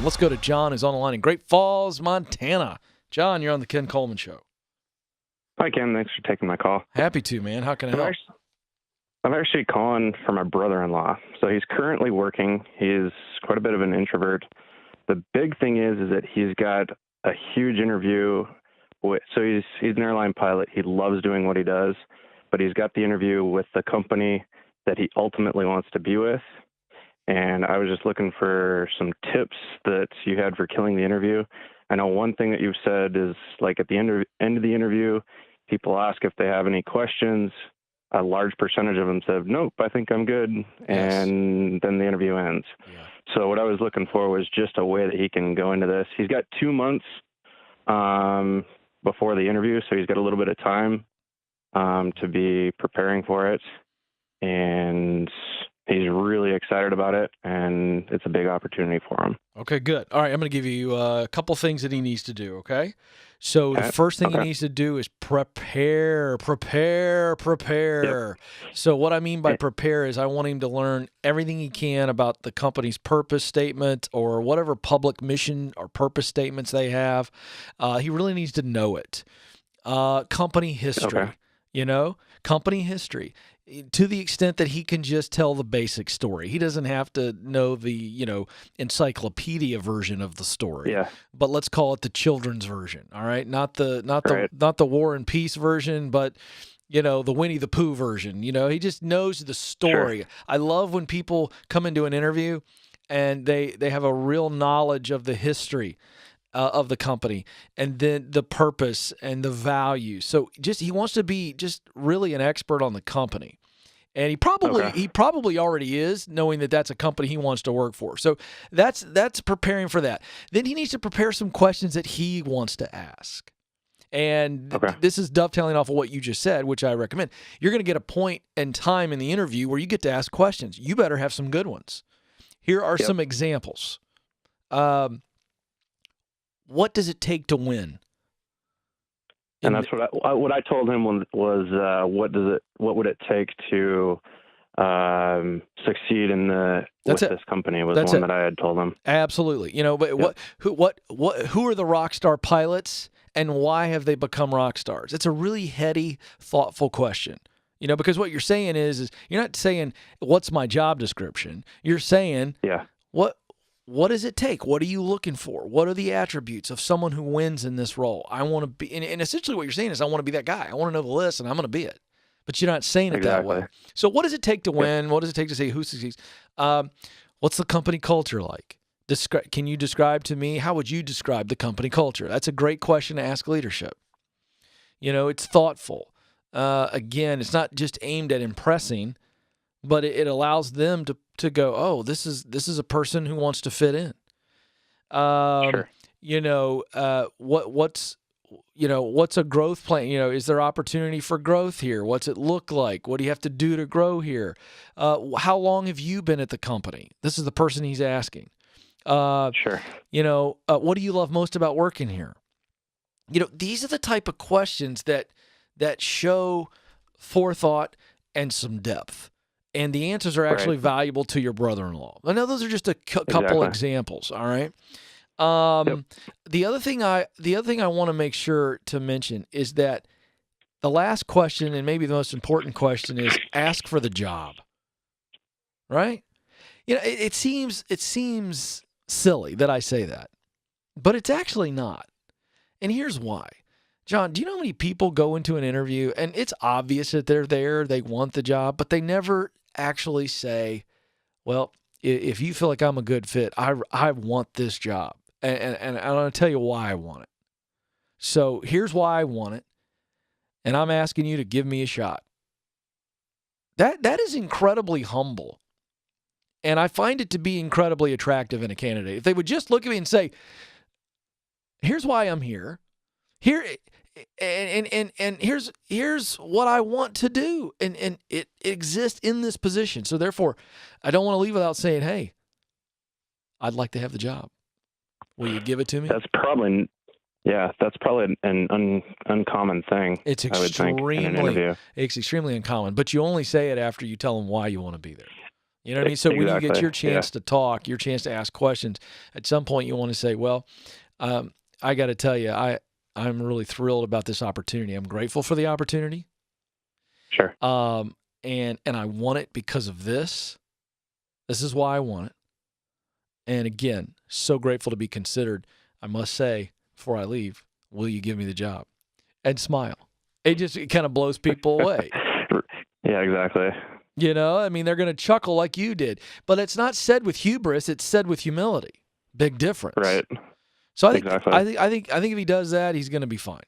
Let's go to John, who's on the line in Great Falls, Montana. John, you're on the Ken Coleman Show. Hi, Ken. Thanks for taking my call. Happy to, man. How can I help? I'm actually calling for my brother-in-law. So he's currently working. He's quite a bit of an introvert. The big thing is that he's got a huge interview. So he's an airline pilot. He loves doing what he does, but he's got the interview with the company that he ultimately wants to be with. And I was just looking for some tips that you had for killing the interview. I know one thing that you've said is, like, at the end of the interview, people ask if they have any questions. A large percentage of them said, nope, I think I'm good. Yes. And then the interview ends. Yeah. So what I was looking for was just a way that he can go into this. He's got 2 months before the interview, so he's got a little bit of time to be preparing for it. And he's really excited about it, and it's a big opportunity for him. Okay, good. All right, I'm going to give you a couple things that he needs to do, okay? So the first thing he needs to do is prepare. Yep. So what I mean by prepare is I want him to learn everything he can about the company's purpose statement or whatever public mission or purpose statements they have. He really needs to know it. Company history, company history. To the extent that he can just tell the basic story. He doesn't have to know the, encyclopedia version of the story. Yeah. But let's call it the children's version, all right? Not the War and Peace version, but the Winnie the Pooh version. He just knows the story. Sure. I love when people come into an interview and they have a real knowledge of the history of the company, and then the purpose and the value. So he wants to be just really an expert on the company. And he probably already is, knowing that that's a company he wants to work for. So that's preparing for that. Then he needs to prepare some questions that he wants to ask. And this is dovetailing off of what you just said, which I recommend. You're going to get a point in time in the interview where you get to ask questions. You better have some good ones. Here are some examples. What does it take to win? And that's what I told him was what would it take to succeed with this company was one that I had told him. Absolutely. But who are the rock star pilots and why have they become rock stars? It's a really heady, thoughtful question. Because what you're saying is you're not saying what's my job description. You're saying what does it take? What are you looking for? What are the attributes of someone who wins in this role? I want to be, and essentially what you're saying is I want to be that guy. I want to know the list, and I'm going to be it. But you're not saying it that way. So what does it take to win? What does it take to say who succeeds? What's the company culture like? Can you describe to me, how would you describe the company culture? That's a great question to ask leadership. It's thoughtful. Again, it's not just aimed at impressing, but it allows them to go, oh, this is a person who wants to fit in. Sure. What's a growth plan? Is there opportunity for growth here? What's it look like? What do you have to do to grow here? How long have you been at the company? This is the person he's asking. Sure. What do you love most about working here? These are the type of questions that show forethought and some depth. And the answers are actually valuable to your brother-in-law. I know those are just a couple examples. All right. The other thing I want to make sure to mention is that the last question, and maybe the most important question, is ask for the job. Right? It seems silly that I say that, but it's actually not. And here's why. John, do you know how many people go into an interview and it's obvious that they're there, they want the job, but they never actually say, well, if you feel like I'm a good fit, I want this job. And I'm going to tell you why I want it. So here's why I want it. And I'm asking you to give me a shot. That is incredibly humble. And I find it to be incredibly attractive in a candidate. If they would just look at me and say, here's why I'm here. Here and here's what I want to do. And it exists in this position. So therefore, I don't want to leave without saying, hey, I'd like to have the job. Will you give it to me? That's probably an uncommon thing. It's extremely uncommon, but you only say it after you tell them why you want to be there. You know what I mean? So when you get Exactly. your chance to talk, your chance to ask questions, at some point you want to say, well, I got to tell you, I'm really thrilled about this opportunity. I'm grateful for the opportunity. Sure. And I want it because of this. This is why I want it. And again, so grateful to be considered. I must say, before I leave, will you give me the job? And smile. It kind of blows people away. Yeah, exactly. You know, I mean, they're going to chuckle like you did. But it's not said with hubris. It's said with humility. Big difference. Right. So I think, Exactly. I think if he does that, he's going to be fine.